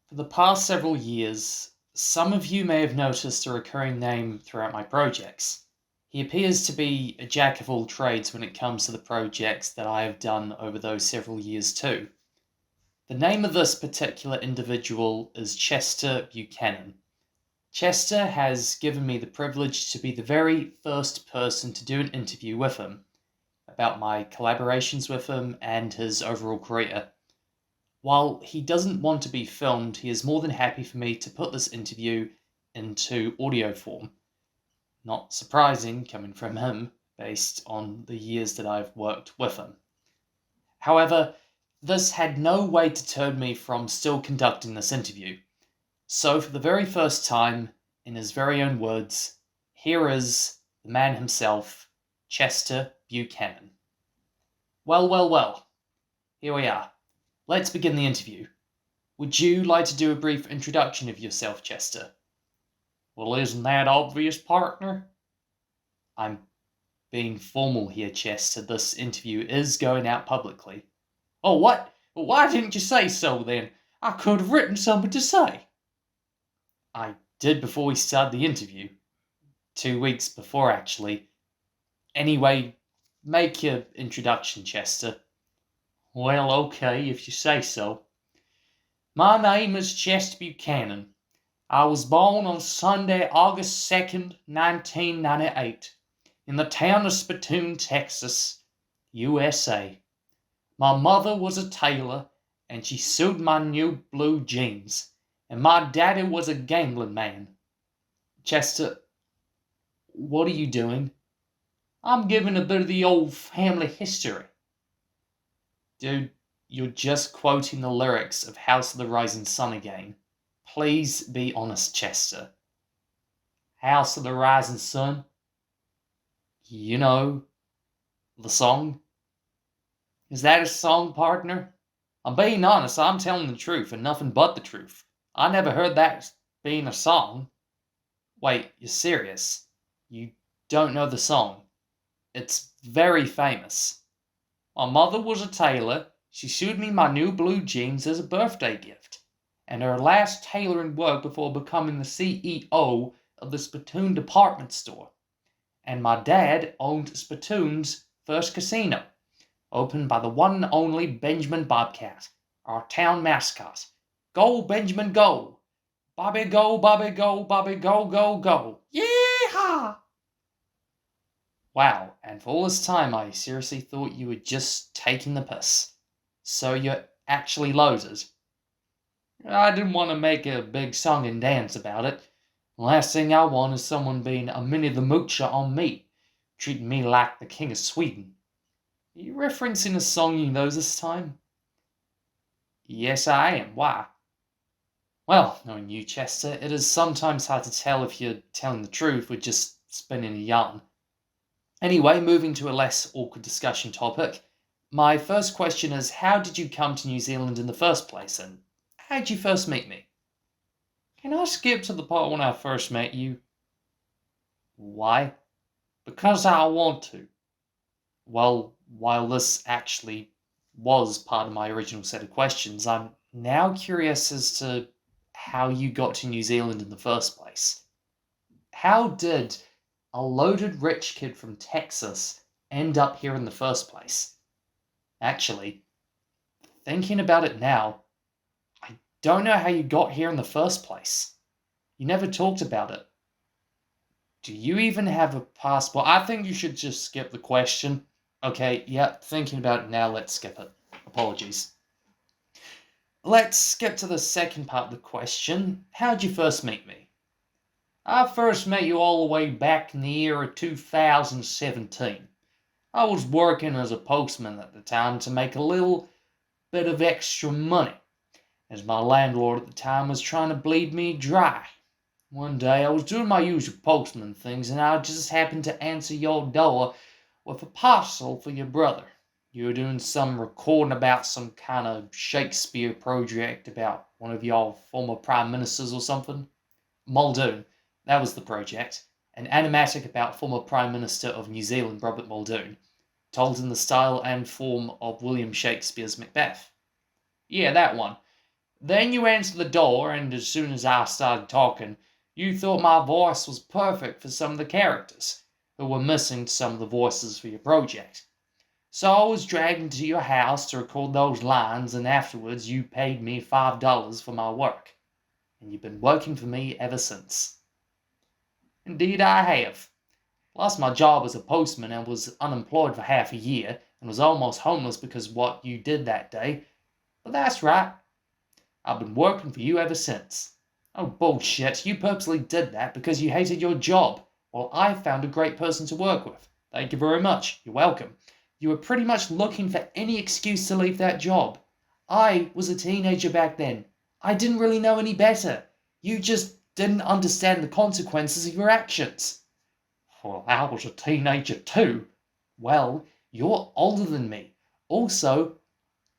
For the past several years, some of you may have noticed a recurring name throughout my projects. He appears to be a jack of all trades when it comes to the projects that I have done over those several years too. The name of this particular individual is Chester Buchanan. Chester has given me the privilege to be the very first person to do an interview with him about my collaborations with him and his overall career. While he doesn't want to be filmed, he is more than happy for me to put this interview into audio form. Not surprising coming from him, based on the years that I've worked with him. However, this had no way to turn me from still conducting this interview. So, for the very first time, in his very own words, here is the man himself, Chester Buchanan. Well, here we are. Let's begin the interview. Would you like to do a brief introduction of yourself, Chester? Well, isn't that obvious, partner? I'm being formal here, Chester. This interview is going out publicly. Oh, what? Well, why didn't you say so then? I could have written something to say. I did before we started the interview. 2 weeks before, actually. Anyway, make your introduction, Chester. Well, okay, if you say so. My name is Chester Buchanan. I was born on Sunday, August 2nd, 1998, in the town of Spittoon, Texas, USA. My mother was a tailor, and she sewed my new blue jeans, and my daddy was a gambling man. Chester, what are you doing? I'm giving a bit of the old family history. Dude, you're just quoting the lyrics of House of the Rising Sun again. Please be honest, Chester. House of the Rising Sun? You know, the song? Is that a song, partner? I'm being honest, I'm telling the truth and nothing but the truth. I never heard that being a song. Wait, you're serious? You don't know the song? It's very famous. My mother was a tailor. She sewed me my new blue jeans as a birthday gift, and her last tailoring work before becoming the CEO of the Spittoon department store. And my dad owned Spittoon's first casino, opened by the one and only Benjamin Bobcat, our town mascot. Go, Benjamin, go! Bobby, go, Bobby, go, Bobby, go, go, go! Yeehaw! Wow, and for all this time I seriously thought you were just taking the piss. So you're actually loaded. I didn't want to make a big song and dance about it. The last thing I want is someone being a Minnie the Moocher on me, treating me like the King of Sweden. Are you referencing a song you know this time? Yes, I am. Why? Well, knowing you, Chester, it is sometimes hard to tell if you're telling the truth or just spinning a yarn. Anyway, moving to a less awkward discussion topic. My first question is, how did you come to New Zealand in the first place, and how did you first meet me? Can I skip to the part when I first met you? Why? Because I want to. Well, while this actually was part of my original set of questions, I'm now curious as to how you got to New Zealand in the first place. How did a loaded rich kid from Texas end up here in the first place? Actually, thinking about it now, I don't know how you got here in the first place. You never talked about it. Do you even have a passport? I think you should just skip the question. Okay, yeah, thinking about it now, let's skip it. Apologies. Let's skip to the second part of the question. How'd you first meet me? I first met you all the way back in the year of 2017. I was working as a postman at the time to make a little bit of extra money, as my landlord at the time was trying to bleed me dry. One day I was doing my usual postman things, and I just happened to answer your door with a parcel for your brother. You were doing some recording about some kind of Shakespeare project about one of your former prime ministers or something. Muldoon. That was the project. An animatic about former Prime Minister of New Zealand, Robert Muldoon, told in the style and form of William Shakespeare's Macbeth. Yeah, that one. Then you answered the door, and as soon as I started talking, you thought my voice was perfect for some of the characters, who were missing some of the voices for your project. So I was dragged into your house to record those lines, and afterwards you paid me $5 for my work. And you've been working for me ever since. Indeed I have. Lost my job as a postman and was unemployed for half a year, and was almost homeless because of what you did that day. But that's right. I've been working for you ever since. Oh, bullshit. You purposely did that because you hated your job. Well, I found a great person to work with. Thank you very much. You're welcome. You were pretty much looking for any excuse to leave that job. I was a teenager back then. I didn't really know any better. You just didn't understand the consequences of your actions. Well, I was a teenager too. Well, you're older than me. Also,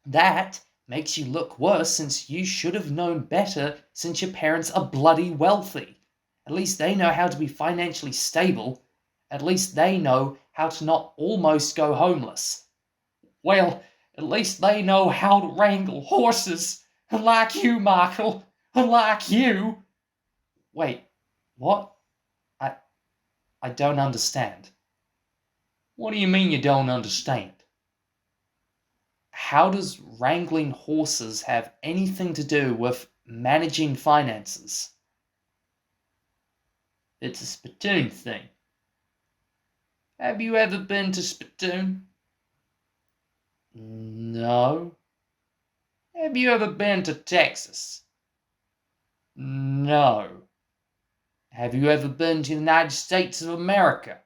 that makes you look worse since you should have known better since your parents are bloody wealthy. At least they know how to be financially stable. At least they know how to not almost go homeless. Well, at least they know how to wrangle horses. Unlike you, Michael. Unlike you. Wait, what? I I don't understand. What do you mean you don't understand? How does wrangling horses have anything to do with managing finances? It's a spittoon thing. Have you ever been to Spittoon? No. Have you ever been to Texas? No. Have you ever been to the United States of America?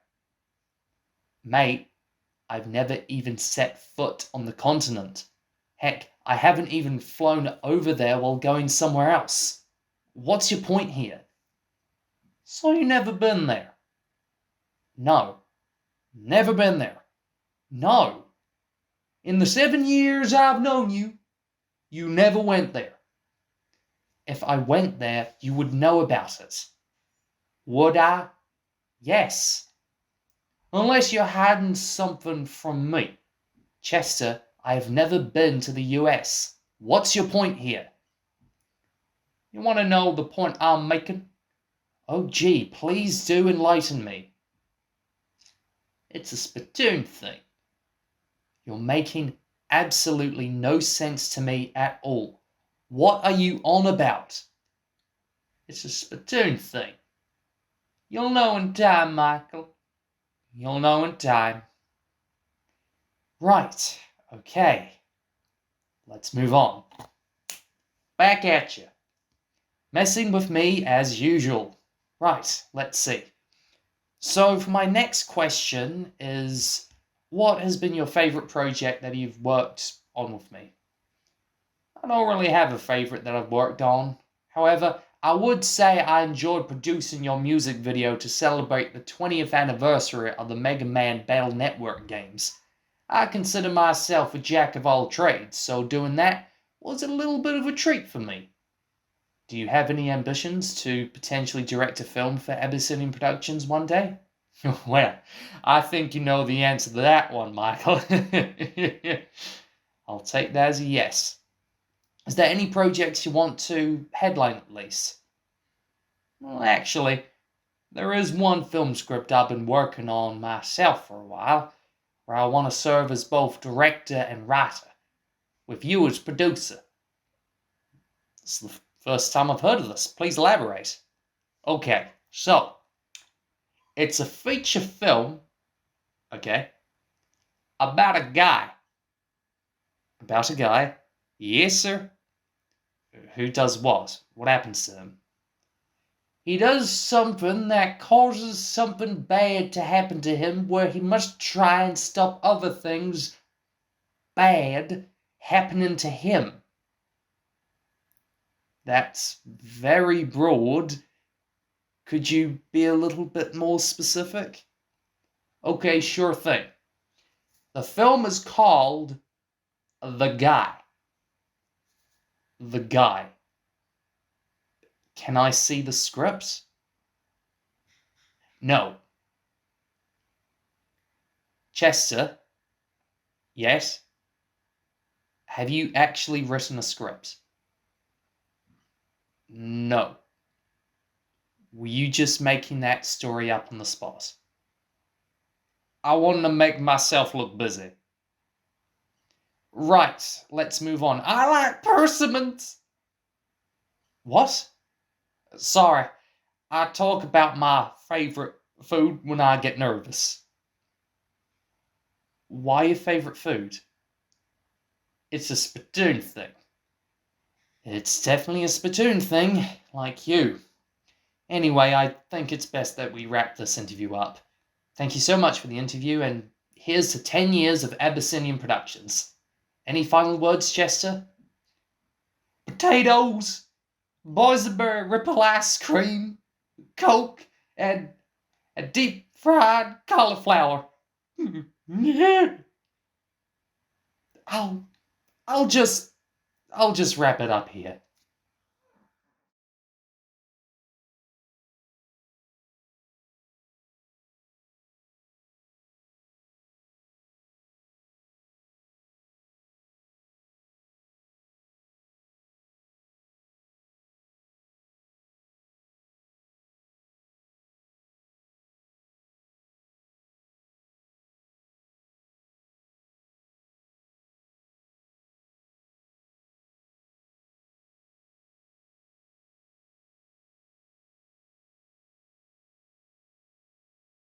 Mate, I've never even set foot on the continent. Heck, I haven't even flown over there while going somewhere else. What's your point here? So you never been there? No. Never been there? No. In the 7 years I've known you, you never went there. If I went there, you would know about it. Would I? Yes. Unless you're hiding something from me. Chester, I have never been to the US. What's your point here? You want to know the point I'm making? Oh, gee, please do enlighten me. It's a spittoon thing. You're making absolutely no sense to me at all. What are you on about? It's a spittoon thing. You'll know in time, Michael. You'll know in time. Right, okay. Let's move on. Back at you. Messing with me as usual. Right, let's see. So for my next question is, what has been your favourite project that you've worked on with me? I don't really have a favourite that I've worked on. However, I would say I enjoyed producing your music video to celebrate the 20th anniversary of the Mega Man Battle Network games. I consider myself a jack of all trades, so doing that was a little bit of a treat for me. Do you have any ambitions to potentially direct a film for Abyssinian Productions one day? Well, I think you know the answer to that one, Michael. I'll take that as a yes. Is there any projects you want to headline at least? Well, actually, there is one film script I've been working on myself for a while, where I want to serve as both director and writer, with you as producer. It's the first time I've heard of this. Please elaborate. Okay, so it's a feature film, okay, about a guy. About a guy? Yes, sir. Who does what? What happens to him? He does something that causes something bad to happen to him, where he must try and stop other things bad happening to him. That's very broad. Could you be a little bit more specific? Okay, sure thing. The film is called The Guy. The Guy. Can I see the script? No. Chester? Yes? Have you actually written a script? No. Were you just making that story up on the spot? I wanted to make myself look busy. Right, let's move on. I like persimmons! What? Sorry, I talk about my favorite food when I get nervous. Why your favorite food? It's a spittoon thing. It's definitely a spittoon thing, like you. Anyway, I think it's best that we wrap this interview up. Thank you so much for the interview, and here's to 10 years of Abyssinian Productions. Any final words, Chester? Potatoes, boysenberry ripple ice cream, Coke, and a deep fried cauliflower. I'll just wrap it up here.